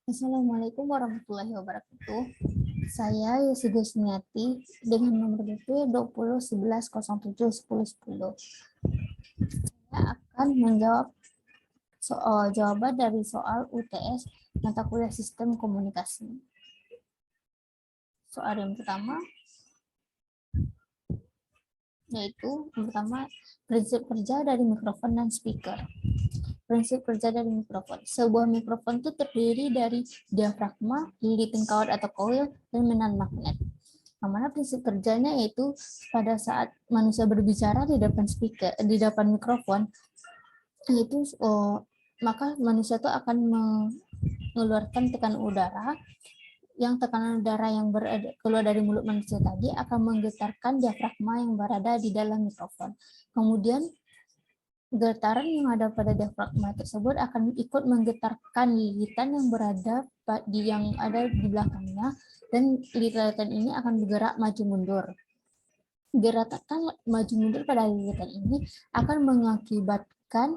Assalamualaikum warahmatullahi wabarakatuh. Saya Yesi Gusniati dengan nomor BP 2011071010. Saya akan menjawab jawaban dari soal UTS mata kuliah Sistem Komunikasi. Soal yang pertama yaitu prinsip kerja dari mikrofon dan speaker. Prinsip kerja dari mikrofon. Sebuah mikrofon itu terdiri dari diafragma, lilitan kawat atau koil, dan medan magnet. Yang mana prinsip kerjanya yaitu pada saat manusia berbicara di depan speaker, di depan mikrofon, itu maka manusia itu akan mengeluarkan tekanan udara. Yang tekanan udara yang keluar dari mulut manusia tadi akan menggetarkan diafragma yang berada di dalam mikrofon. Kemudian getaran yang ada pada diafragma tersebut akan ikut menggetarkan lilitan yang berada yang ada di belakangnya, dan lilitan ini akan bergerak maju mundur. Gerakan maju mundur pada lilitan ini akan mengakibatkan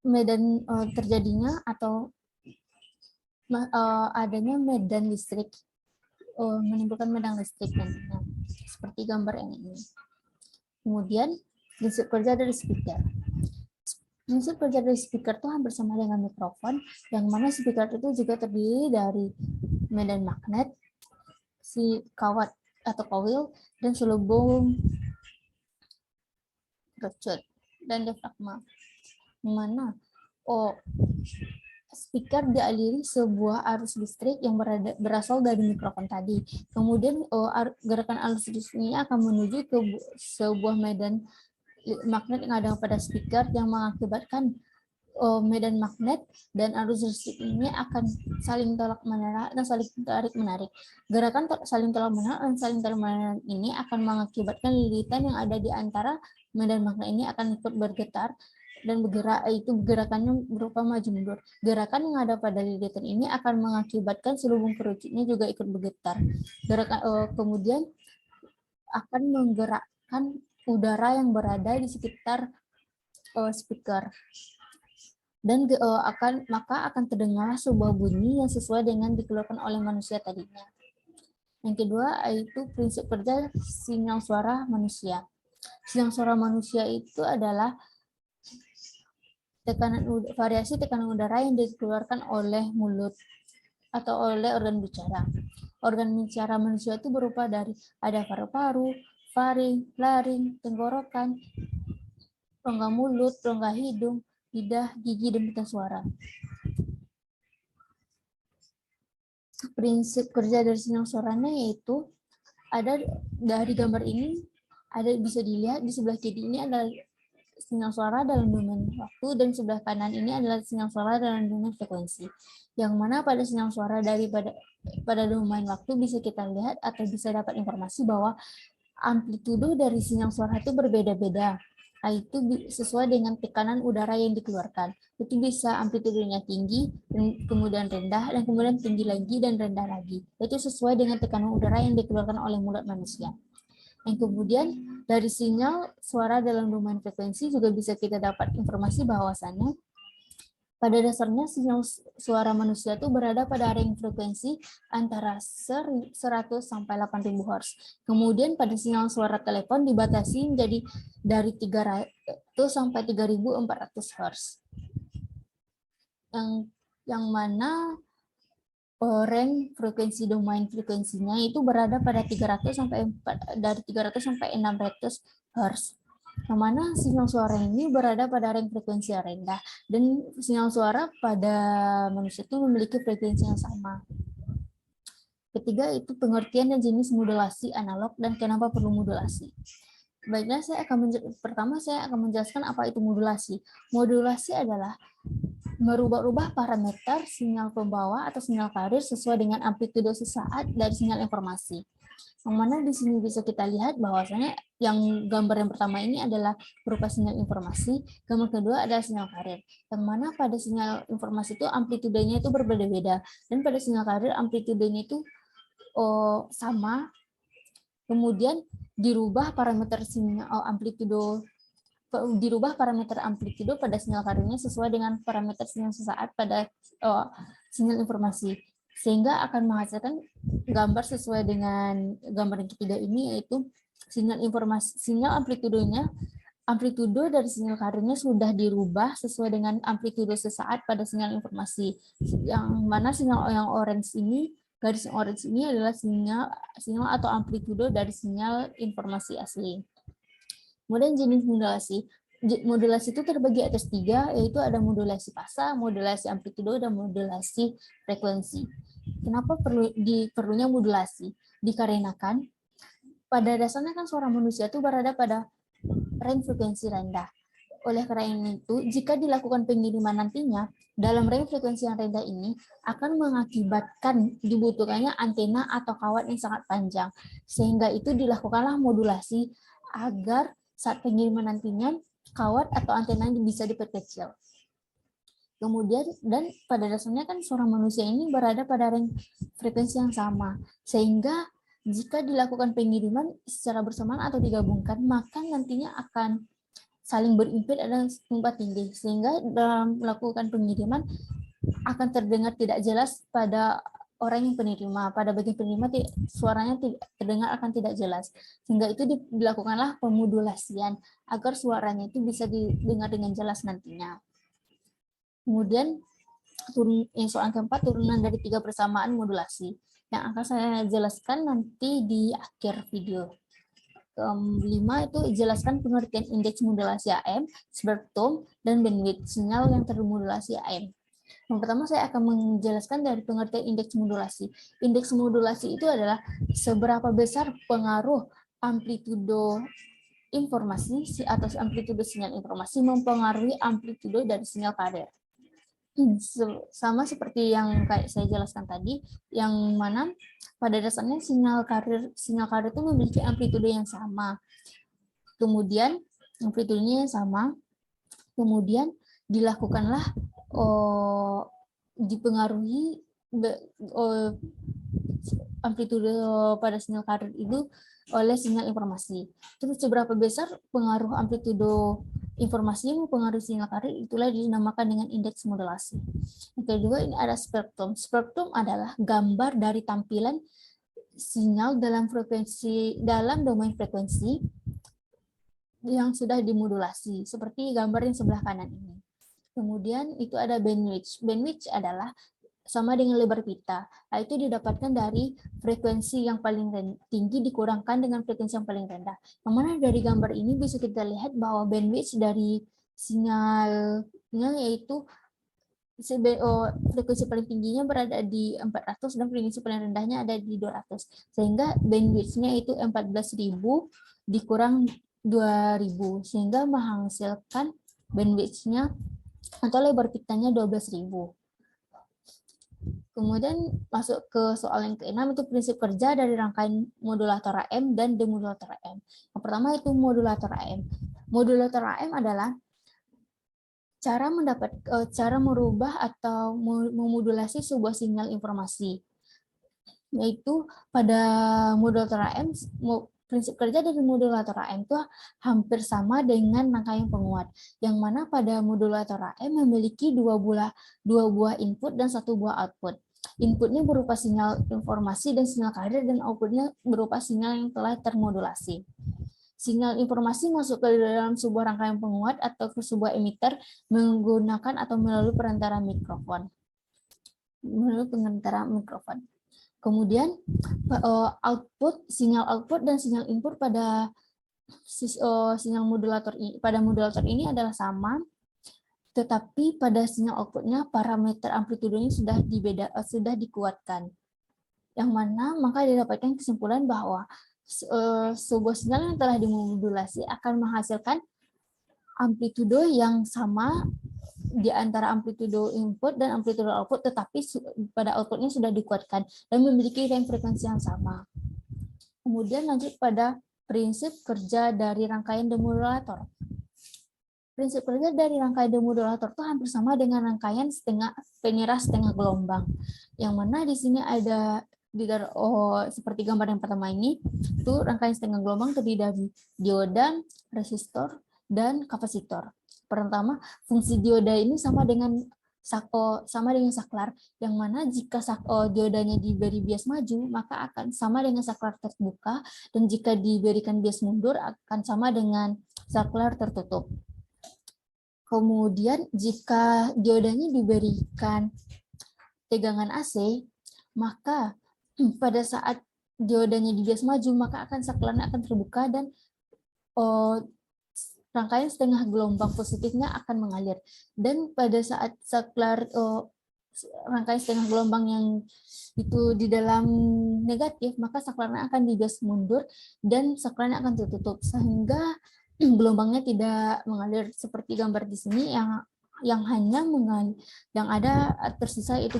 medan terjadinya atau adanya medan listrik, menimbulkan medan listrik nantinya, seperti gambar yang ini. Kemudian prinsip kerja dari speaker. Prinsip kerja dari speaker itu hampir sama dengan mikrofon, yang mana speaker itu juga terdiri dari medan magnet, si kawat atau koil, dan selubung kerucut, dan diafragma. Mana speaker dialiri sebuah arus listrik yang berasal dari mikrofon tadi. Kemudian gerakan arus listrik ini akan menuju ke sebuah medan magnet yang ada pada speaker yang mengakibatkan medan magnet dan arus listrik ini akan saling tolak menarik dan saling tarik menarik. Gerakan saling tolak menarik dan saling tarik menarik ini akan mengakibatkan lilitan yang ada di antara medan magnet ini akan ikut bergetar dan bergerak, itu gerakannya berupa maju mundur. Gerakan yang ada pada lilitan ini akan mengakibatkan selubung kerucutnya juga ikut bergetar. Gerakan kemudian akan menggerakkan udara yang berada di sekitar speaker, dan maka akan terdengar sebuah bunyi yang sesuai dengan dikeluarkan oleh manusia tadinya. Yang kedua yaitu prinsip kerja sinyal suara manusia. Sinyal suara manusia itu adalah variasi tekanan udara yang dikeluarkan oleh mulut atau oleh organ bicara. Organ bicara manusia itu berupa dari ada paru-paru, faring, laring, tenggorokan, rongga mulut, rongga hidung, lidah, gigi, dan pita suara. Prinsip kerja dari sinyal suaranya yaitu ada dari gambar ini, ada bisa dilihat di sebelah kiri ini adalah sinyal suara dalam domain waktu, dan sebelah kanan ini adalah sinyal suara dalam domain frekuensi. Yang mana pada sinyal suara pada domain waktu bisa kita lihat atau bisa dapat informasi bahwa amplitudo dari sinyal suara itu berbeda-beda. Itu sesuai dengan tekanan udara yang dikeluarkan. Itu bisa amplitudenya tinggi, kemudian rendah, dan kemudian tinggi lagi dan rendah lagi. Itu sesuai dengan tekanan udara yang dikeluarkan oleh mulut manusia. Yang kemudian dari sinyal suara dalam domain frekuensi juga bisa kita dapat informasi bahwasannya pada dasarnya sinyal suara manusia itu berada pada range frekuensi antara 100 sampai 8.000 Hz. Kemudian pada sinyal suara telepon dibatasi menjadi dari 300 sampai 3.400 Hz. Yang mana range frekuensi domain frekuensinya itu berada pada 300 sampai 600 Hz. Yang mana sinyal suara ini berada pada range frekuensi yang rendah, dan sinyal suara pada manusia itu memiliki frekuensi yang sama. Ketiga itu pengertian dan jenis modulasi analog dan kenapa perlu modulasi. Baiklah, pertama saya akan menjelaskan apa itu modulasi. Modulasi adalah merubah-ubah parameter sinyal pembawa atau sinyal karir sesuai dengan amplitudo sesaat dari sinyal informasi. Yang mana di sini bisa kita lihat bahwasanya yang gambar yang pertama ini adalah berupa sinyal informasi, gambar kedua adalah sinyal karir. Yang mana pada sinyal informasi itu amplitudenya itu berbeda-beda, dan pada sinyal karir amplitudenya itu sama. Kemudian dirubah parameter sinyal amplitudo pada sinyal karirnya sesuai dengan parameter sinyal sesaat pada sinyal informasi, sehingga akan menghasilkan gambar sesuai dengan gambar yang ketiga ini, yaitu sinyal informasi, sinyal amplitudenya, amplitudo dari sinyal karirnya sudah dirubah sesuai dengan amplitudo sesaat pada sinyal informasi. Yang mana sinyal yang orange ini, garis yang orange ini adalah sinyal atau amplitudo dari sinyal informasi asli. Kemudian jenis modulasi. Modulasi itu terbagi atas 3, yaitu ada modulasi fasa, modulasi amplitudo, dan modulasi frekuensi. Kenapa perlunya modulasi? Dikarenakan pada dasarnya kan suara manusia itu berada pada range frekuensi rendah. Oleh karena itu, jika dilakukan pengiriman nantinya, dalam range frekuensi yang rendah ini akan mengakibatkan dibutuhkannya antena atau kawat yang sangat panjang. Sehingga itu dilakukanlah modulasi agar saat pengiriman nantinya kawat atau antena bisa diperkecil. Kemudian, dan pada dasarnya kan suara manusia ini berada pada range frekuensi yang sama, sehingga jika dilakukan pengiriman secara bersamaan atau digabungkan, maka nantinya akan saling berimpit dan tumpat tinggi, sehingga dalam melakukan pengiriman akan terdengar tidak jelas pada orang yang penerima. Pada bagian penerima suaranya terdengar akan tidak jelas, sehingga itu dilakukanlah pemodulasian agar suaranya itu bisa didengar dengan jelas nantinya. Kemudian soal keempat, turunan dari 3 persamaan modulasi yang akan saya jelaskan nanti di akhir video. Kelima itu jelaskan pengertian indeks modulasi AM, spektrum, dan bandwidth sinyal yang termodulasi AM. Yang pertama saya akan menjelaskan dari pengertian indeks modulasi. Indeks modulasi itu adalah seberapa besar pengaruh amplitudo informasi atau amplitudo sinyal informasi mempengaruhi amplitudo dari sinyal karir. Sama seperti yang kayak saya jelaskan tadi, yang mana pada dasarnya sinyal karir itu memiliki amplitudo yang sama. Kemudian amplitudenya yang sama, kemudian dilakukanlah dipengaruhi amplitudo pada sinyal karir itu oleh sinyal informasi. Terus seberapa besar pengaruh amplitudo informasi yang mempengaruhi sinyal karir, itulah dinamakan dengan indeks modulasi. Yang kedua, ini ada spektrum. Spektrum adalah gambar dari tampilan sinyal dalam domain frekuensi yang sudah dimodulasi, seperti gambar yang sebelah kanan ini. Kemudian itu ada bandwidth. Bandwidth adalah sama dengan lebar pita. Nah, itu didapatkan dari frekuensi yang paling tinggi dikurangkan dengan frekuensi yang paling rendah. Yang mana dari gambar ini bisa kita lihat bahwa bandwidth dari sinyalnya yaitu frekuensi paling tingginya berada di 400 dan frekuensi paling rendahnya ada di 200. Sehingga bandwidth-nya itu 14.000 dikurang 2.000, sehingga menghasilkan bandwidth-nya atau lebar pitanya 12.000. Kemudian masuk ke soal yang keenam, itu prinsip kerja dari rangkaian modulator AM dan demodulator AM. Yang pertama itu modulator AM. Modulator AM adalah cara merubah atau memodulasi sebuah sinyal informasi. Yaitu pada modulator AM, prinsip kerja dari modulator AM itu hampir sama dengan rangkaian penguat, yang mana pada modulator AM memiliki dua buah input dan satu buah output. Inputnya berupa sinyal informasi dan sinyal karir, dan outputnya berupa sinyal yang telah termodulasi. Sinyal informasi masuk ke dalam sebuah rangkaian penguat atau ke sebuah emitter menggunakan atau melalui perantara mikrofon. Kemudian sinyal output dan sinyal input pada modulator ini adalah sama, tetapi pada sinyal outputnya parameter amplitudenya sudah dikuatkan. Yang mana maka didapatkan kesimpulan bahwa sebuah sinyal yang telah dimodulasi akan menghasilkan amplitudo yang sama di antara amplitudo input dan amplitudo output, tetapi pada outputnya sudah dikuatkan dan memiliki range frekuensi yang sama. Kemudian lanjut pada prinsip kerja dari rangkaian demodulator. Prinsip kerja dari rangkaian demodulator itu hampir sama dengan rangkaian penyeras setengah gelombang. Yang mana di sini ada seperti gambar yang pertama ini, itu rangkaian setengah gelombang terdiri dari dioda, resistor, dan kapasitor. Pertama, fungsi dioda ini sama dengan sama dengan saklar, yang mana jika diodanya diberi bias maju, maka akan sama dengan saklar terbuka, dan jika diberikan bias mundur akan sama dengan saklar tertutup. Kemudian jika diodanya diberikan tegangan AC, maka pada saat diodanya dibias maju, maka saklarnya akan terbuka dan rangkaian setengah gelombang positifnya akan mengalir. Dan pada saat saklar rangkaian setengah gelombang yang itu di dalam negatif, maka saklarnya akan dibias mundur dan saklarnya akan tertutup, sehingga gelombangnya tidak mengalir seperti gambar di sini yang hanya yang ada tersisa itu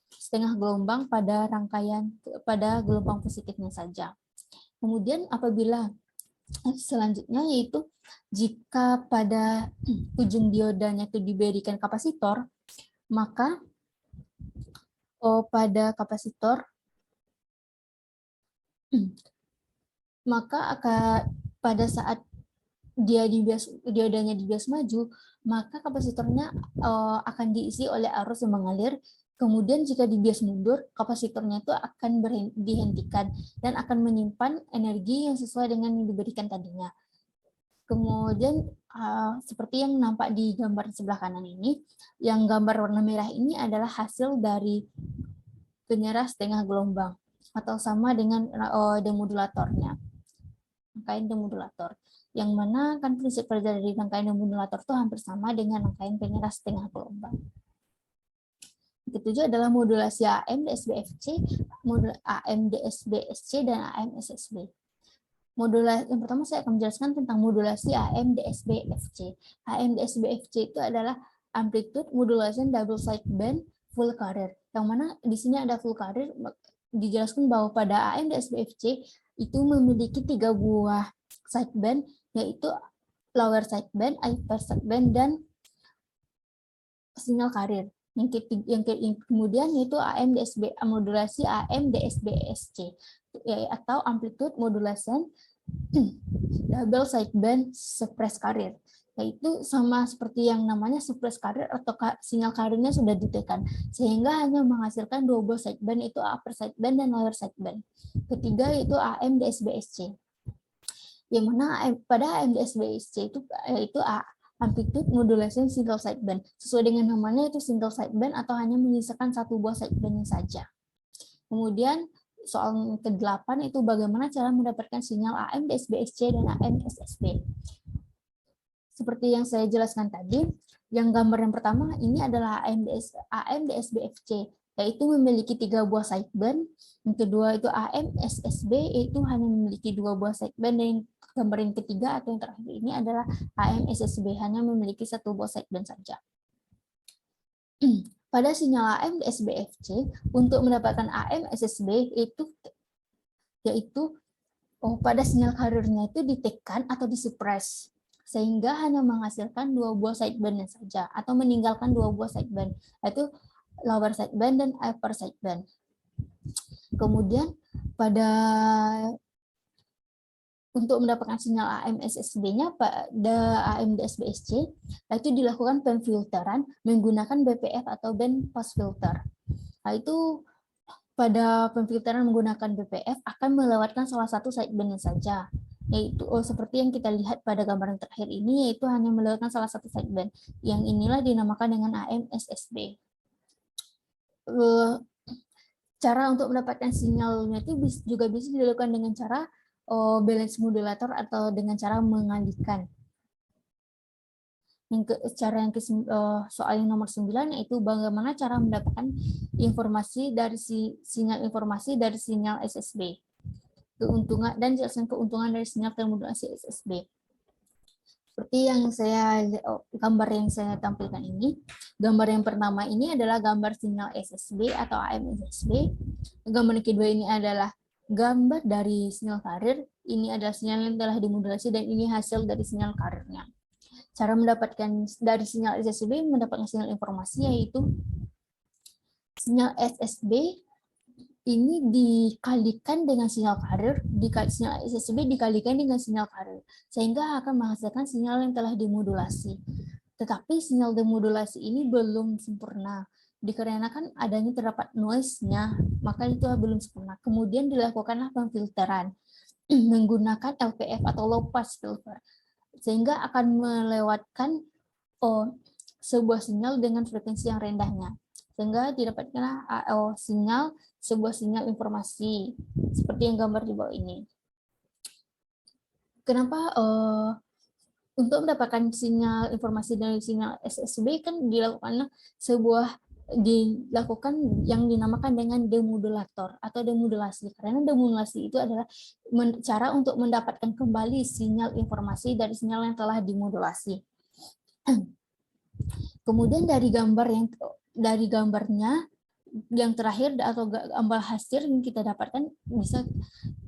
setengah gelombang pada gelombang positifnya saja. Kemudian apabila selanjutnya yaitu jika pada ujung diodanya itu diberikan kapasitor, maka pada kapasitor pada saat diodanya dibias maju, maka kapasitornya akan diisi oleh arus yang mengalir. Kemudian jika dibias mundur, kapasitornya itu akan dihentikan dan akan menyimpan energi yang sesuai dengan yang diberikan tadinya. Kemudian seperti yang nampak di gambar sebelah kanan ini, yang gambar warna merah ini adalah hasil dari penyerah setengah gelombang atau sama dengan demodulatornya, rangkaian demodulator. Yang mana kan prinsip kerja dari rangkaian demodulator itu hampir sama dengan rangkaian penyerah setengah gelombang. Ketujuh adalah modulasi AM, DSB-FC, AM, DSB-SC, dan AM, SSB. Yang pertama saya akan menjelaskan tentang modulasi AM, DSB-FC. AM, DSB-FC itu adalah amplitude modulation double sideband full carrier. Yang mana di sini ada full carrier, dijelaskan bahwa pada AM, DSB-FC itu memiliki 3 buah sideband, yaitu lower sideband, upper sideband, dan sinyal carrier. Yang kemudian yaitu AM DSB, modulasi AM DSB-SC, atau amplitude modulation double sideband suppress carrier, yaitu sama seperti yang namanya suppress carrier atau sinyal carriernya sudah ditekan, sehingga hanya menghasilkan 2 buah sideband, itu upper sideband dan lower sideband. Ketiga yaitu AM DSB-SC, yang mana pada AM DSB-SC itu amplitude modulation single sideband. Sesuai dengan namanya itu single sideband atau hanya menyisakan 1 buah sideband saja. Kemudian soal ke-8 itu bagaimana cara mendapatkan sinyal AM DSB-SC dan AM SSB. Seperti yang saya jelaskan tadi, yang gambar yang pertama ini adalah AM DSB-FC, yaitu memiliki 3 buah sideband. Yang kedua itu AM SSB, yaitu hanya memiliki 2 buah sideband. Dan gambar yang ketiga atau yang terakhir ini adalah AM SSB, hanya memiliki 1 buah sideband saja. Pada sinyal AM DSB-FC, untuk mendapatkan AM SSB yaitu pada sinyal carrier-nya itu ditekan atau disuppress, sehingga hanya menghasilkan 2 buah sideband saja, atau meninggalkan 2 buah sideband, yaitu lower sideband dan upper sideband. Kemudian untuk mendapatkan sinyal AM SSB-nya pada AM DSB-SC, itu dilakukan pemfilteran menggunakan BPF atau band pass filter. Nah, itu pada pemfilteran menggunakan BPF akan melewatkan salah satu sideband saja, yaitu seperti yang kita lihat pada gambar yang terakhir ini, yaitu hanya melewatkan salah satu sideband. Yang inilah dinamakan dengan AM SSB. Cara untuk mendapatkan sinyalnya itu juga bisa dilakukan dengan cara balance modulator atau dengan cara mengalihkan. Soal yang nomor 9 yaitu bagaimana cara mendapatkan sinyal informasi dari sinyal SSB. Keuntungan dan jelaskan keuntungan dari sinyal termodulasi SSB. Seperti yang gambar yang saya tampilkan ini, gambar yang pertama ini adalah gambar sinyal SSB atau AM SSB. Gambar yang kedua ini adalah gambar dari sinyal carrier. Ini adalah sinyal yang telah dimodulasi dan ini hasil dari sinyal carrier-nya. Cara mendapatkan dari sinyal SSB mendapatkan sinyal informasi yaitu sinyal SSB ini dikalikan dengan sinyal carrier, sinyal SSB dikalikan dengan sinyal carrier, sehingga akan menghasilkan sinyal yang telah dimodulasi. Tetapi sinyal demodulasi ini belum sempurna. Dikarenakan adanya terdapat noise-nya, maka itu belum sempurna. Kemudian dilakukanlah pemfilteran menggunakan LPF atau low pass filter, sehingga akan melewatkan sebuah sinyal dengan frekuensi yang rendahnya, sehingga didapatkanlah sebuah sinyal informasi seperti yang gambar di bawah ini. Kenapa untuk mendapatkan sinyal informasi dari sinyal SSB kan dilakukan yang dinamakan dengan demodulator atau demodulasi, karena demodulasi itu adalah cara untuk mendapatkan kembali sinyal informasi dari sinyal yang telah dimodulasi. Kemudian dari gambarnya yang terakhir atau gambar hasil yang kita dapatkan bisa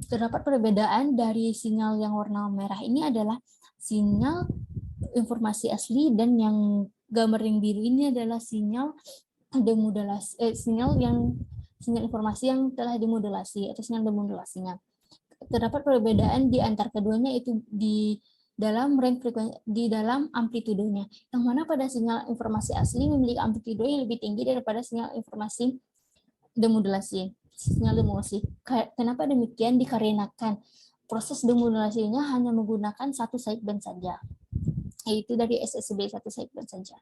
terdapat perbedaan dari sinyal yang warna merah ini adalah sinyal informasi asli, dan yang gambar yang biru ini adalah sinyal demodulasi, sinyal informasi yang telah dimodulasi atau sinyal demodulasinya. Terdapat perbedaan di antar keduanya itu di dalam amplitudenya, yang mana pada sinyal informasi asli memiliki amplitudo yang lebih tinggi daripada sinyal informasi demodulasi. Kenapa demikian? Dikarenakan proses demodulasinya hanya menggunakan satu sideband saja, yaitu dari SSB satu sideband saja.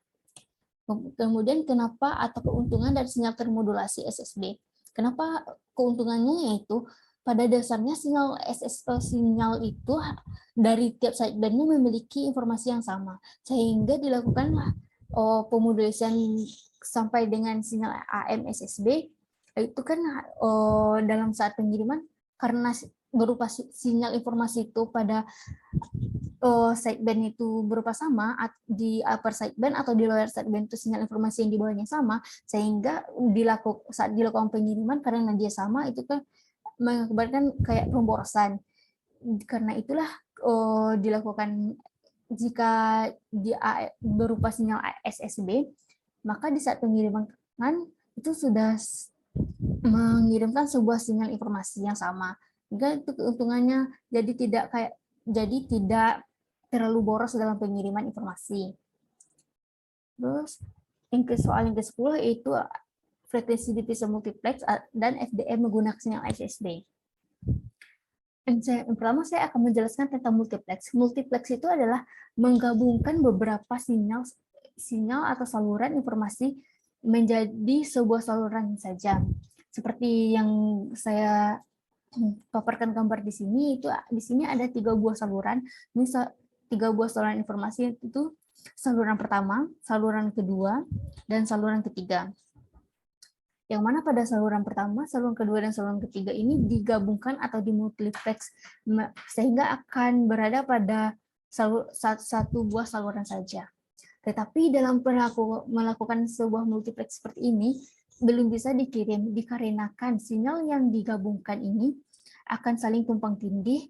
Kemudian kenapa atau keuntungan dari sinyal termodulasi SSB? Kenapa keuntungannya? Yaitu pada dasarnya sinyal itu dari tiap sidebandnya memiliki informasi yang sama, sehingga dilakukanlah pemodulasian sampai dengan sinyal AM SSB. Itu kan dalam saat pengiriman, karena berupa sinyal informasi itu pada sideband itu berupa sama, di upper sideband atau di lower sideband itu sinyal informasi yang di bawahnya sama, sehingga saat dilakukan pengiriman karena dia sama itu kan mengakibatkan kayak pemborosan. Karena itulah dilakukan jika berupa sinyal SSB, maka di saat pengiriman itu sudah mengirimkan sebuah sinyal informasi yang sama. Jadi itu keuntungannya, jadi tidak terlalu boros dalam pengiriman informasi. Terus soal yang ke-10 yaitu frekuensi diffusion multiplex dan FDM menggunakan sinyal SSB. Yang pertama saya akan menjelaskan tentang multiplex. Multiplex itu adalah menggabungkan beberapa sinyal atau saluran informasi menjadi sebuah saluran saja. Seperti yang saya paparkan gambar di sini, di sini ada 3 buah saluran. Misal 3 buah saluran informasi itu saluran pertama, saluran kedua, dan saluran ketiga. Yang mana pada saluran pertama, saluran kedua, dan saluran ketiga ini digabungkan atau dimultiplex, sehingga akan berada pada satu buah saluran saja. Tetapi dalam melakukan sebuah multiplex seperti ini, belum bisa dikirim, dikarenakan sinyal yang digabungkan ini akan saling tumpang tindih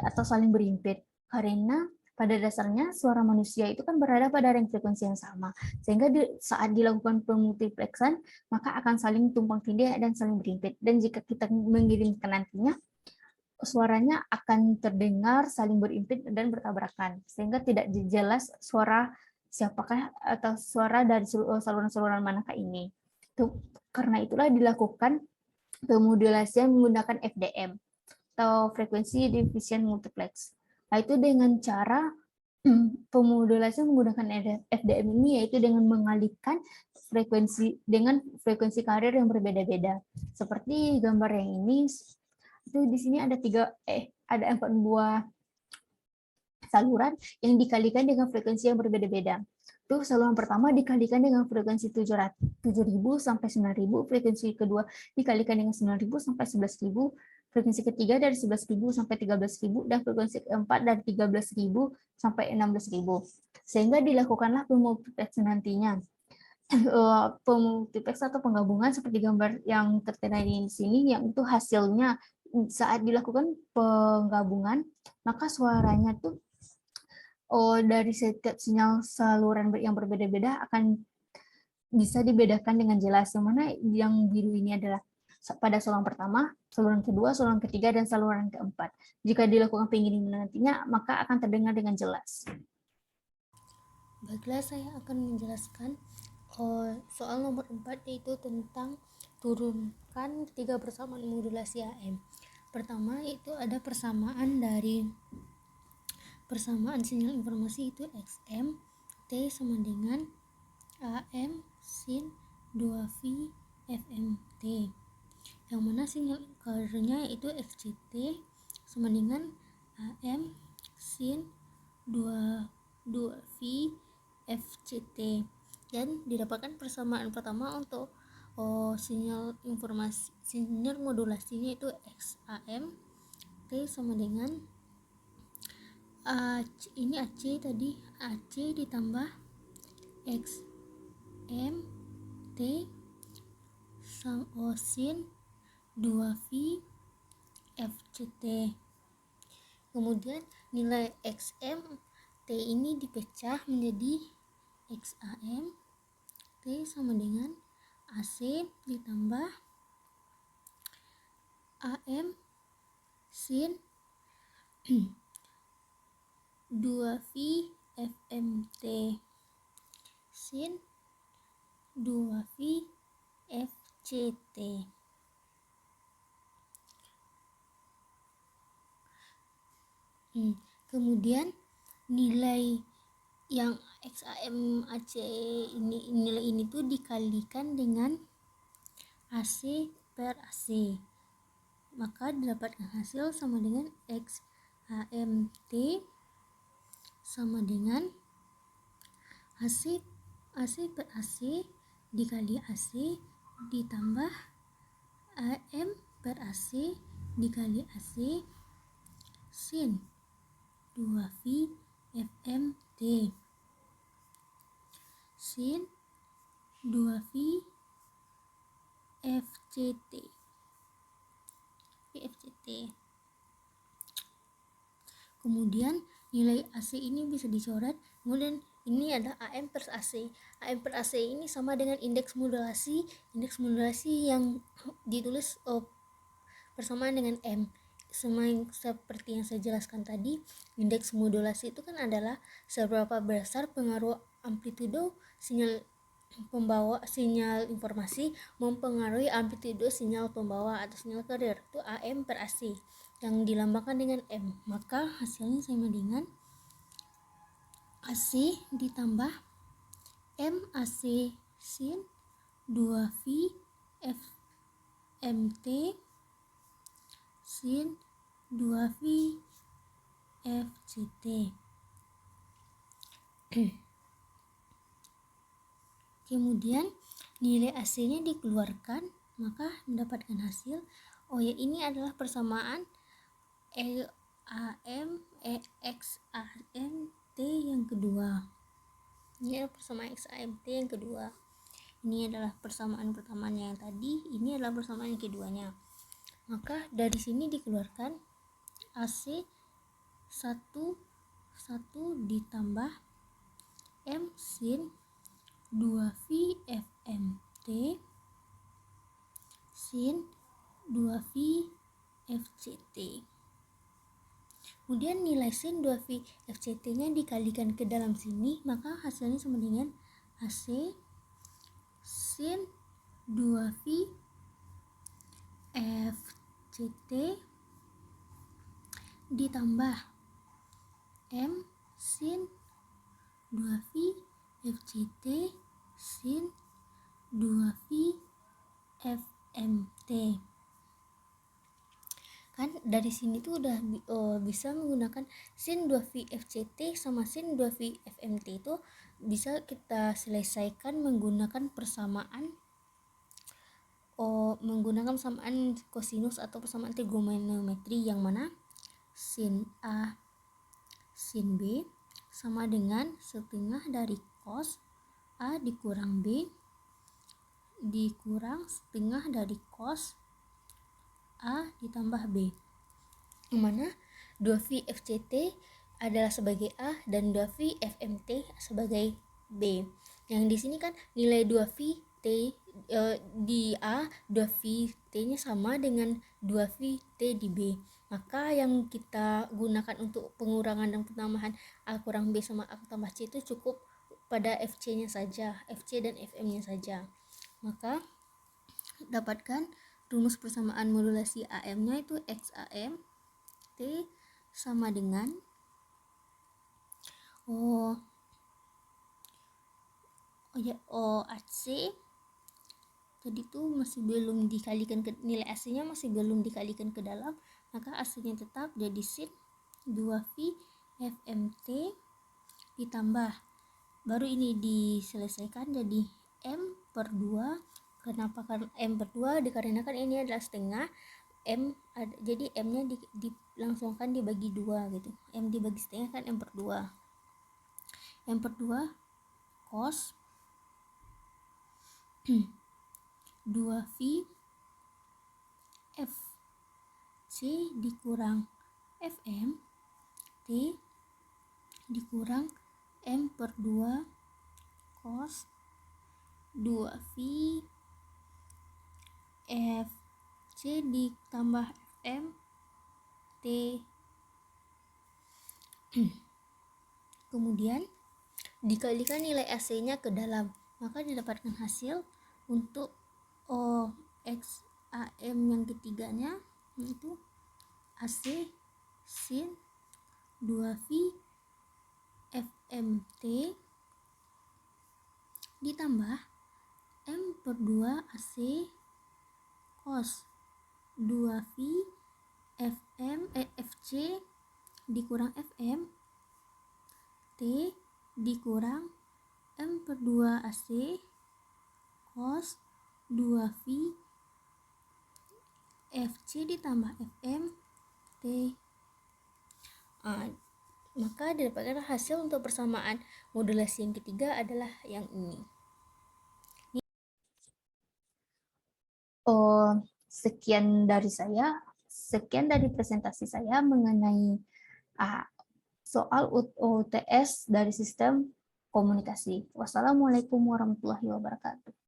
atau saling berimpit. Karena pada dasarnya suara manusia itu kan berada pada range frekuensi yang sama, sehingga saat dilakukan pemultiplexan maka akan saling tumpang tindih dan saling berimpit. Dan jika kita mengirimkan nantinya, suaranya akan terdengar saling berimpit dan bertabrakan, sehingga tidak jelas suara siapakah atau suara dari saluran-saluran manakah ini. Karena itulah dilakukan pemodulasian menggunakan FDM atau frekuensi diffusion multiplex. Nah, itu dengan cara pemodulasi menggunakan FDM ini, yaitu dengan mengalihkan frekuensi carrier yang berbeda-beda. Seperti gambar yang ini, itu di sini ada 4 buah saluran yang dikalikan dengan frekuensi yang berbeda-beda. Tuh saluran pertama dikalikan dengan frekuensi 7.000 sampai 9.000, frekuensi kedua dikalikan dengan 9.000 sampai 11.000, frekuensi ketiga dari 11.000 sampai 13.000, dan frekuensi keempat dari 13.000 sampai 16.000. Sehingga dilakukanlah pemultiplex nantinya. Pemultiplex atau penggabungan seperti gambar yang tertera di sini, yang itu hasilnya saat dilakukan penggabungan, maka suaranya tuh dari setiap sinyal saluran yang berbeda-beda akan bisa dibedakan dengan jelas. Yang mana yang biru ini adalah pada saluran pertama, saluran kedua, saluran ketiga, dan saluran keempat. Jika dilakukan pengiriman nantinya, maka akan terdengar dengan jelas. Baiklah, saya akan menjelaskan soal nomor 4, yaitu tentang turunkan 3 persamaan modulasi AM. Pertama, itu ada persamaan sinyal informasi, itu XM T sama dengan AM sin 2V FMT, yang mana sinyal covernya itu XCT sama dengan AM sin 2V FCT, dan didapatkan persamaan pertama untuk sinyal modulasinya itu XAM T sama dengan ini AC tadi, AC ditambah XM T sin 2V FCT. Kemudian nilai XM T ini dipecah menjadi XAM T sama dengan AC ditambah AM sin 2V FMT sin 2V FCT. Kemudian nilai yang XAM AC nilai ini tuh dikalikan dengan AC per AC, maka didapatkan hasil sama dengan XAMT sama dengan AC per AC dikali AC ditambah AM per AC dikali AC sin 2V FMT sin 2V FCT. Kemudian nilai AC ini bisa dicoret. Kemudian ini ada AM per AC. AM per AC ini sama dengan indeks modulasi yang ditulis bersamaan dengan M. Seperti yang saya jelaskan tadi, indeks modulasi itu kan adalah seberapa besar pengaruh amplitudo sinyal informasi mempengaruhi amplitudo sinyal pembawa atau sinyal carrier, itu AM per AC yang dilambangkan dengan M. Maka hasilnya sama dengan AC ditambah MAC sin 2V FMT sin 2V FCT. Kemudian nilai AC-nya dikeluarkan, maka mendapatkan hasil ini adalah persamaan XAMT yang kedua. Ini adalah persamaan XAMT yang kedua. Ini adalah persamaan pertamanya yang tadi, ini adalah persamaan yang keduanya. Maka dari sini dikeluarkan AC 1 ditambah M sin 2V FMT sin 2V FCT. Kemudian nilai sin 2V FCT nya dikalikan ke dalam sini, maka hasilnya sama dengan AC sin 2V FCT ditambah M sin 2V FCT sin 2V FMT. Kan dari sini tuh udah bisa menggunakan sin 2V FCT sama sin 2V FMT itu bisa kita selesaikan menggunakan persamaan kosinus atau persamaan trigonometri, yang mana sin A sin B sama dengan setengah dari cos A dikurang B dikurang setengah dari cos A ditambah B, yang mana 2V FCT adalah sebagai A dan 2V FMT sebagai B. Yang di sini kan nilai 2V T di A, 2V T-nya sama dengan 2V T di B. Maka yang kita gunakan untuk pengurangan dan penambahan A kurang B sama A tambah C itu cukup pada FC-nya saja, FC dan FM-nya saja. Maka dapatkan rumus persamaan modulasi AM-nya itu XAM T sama dengan OAC tadi tuh masih belum dikalikan ke nilai AC-nya masih belum dikalikan ke dalam, maka AC-nya tetap jadi sin 2V FMT ditambah, baru ini diselesaikan jadi M per 2. Kenapa karena M per 2? Dikarenakan ini adalah setengah, M jadi M-nya langsungkan dibagi 2 gitu. M dibagi setengah kan M per 2. M per 2 cos 2V F C dikurang FM T dikurang M per 2 cos 2V F C ditambah FM T. Kemudian dikalikan nilai AC-nya ke dalam, maka didapatkan hasil untuk XAM yang ketiganya, yaitu AC sin 2V FMT ditambah M per 2 AC cos 2V FC dikurang FM T dikurang M per 2 AC cos 2V FC ditambah FM T. Maka didapatkan hasil untuk persamaan modulasi yang ketiga adalah yang ini. Sekian dari presentasi saya mengenai soal UTS dari sistem komunikasi. Wassalamualaikum warahmatullahi wabarakatuh.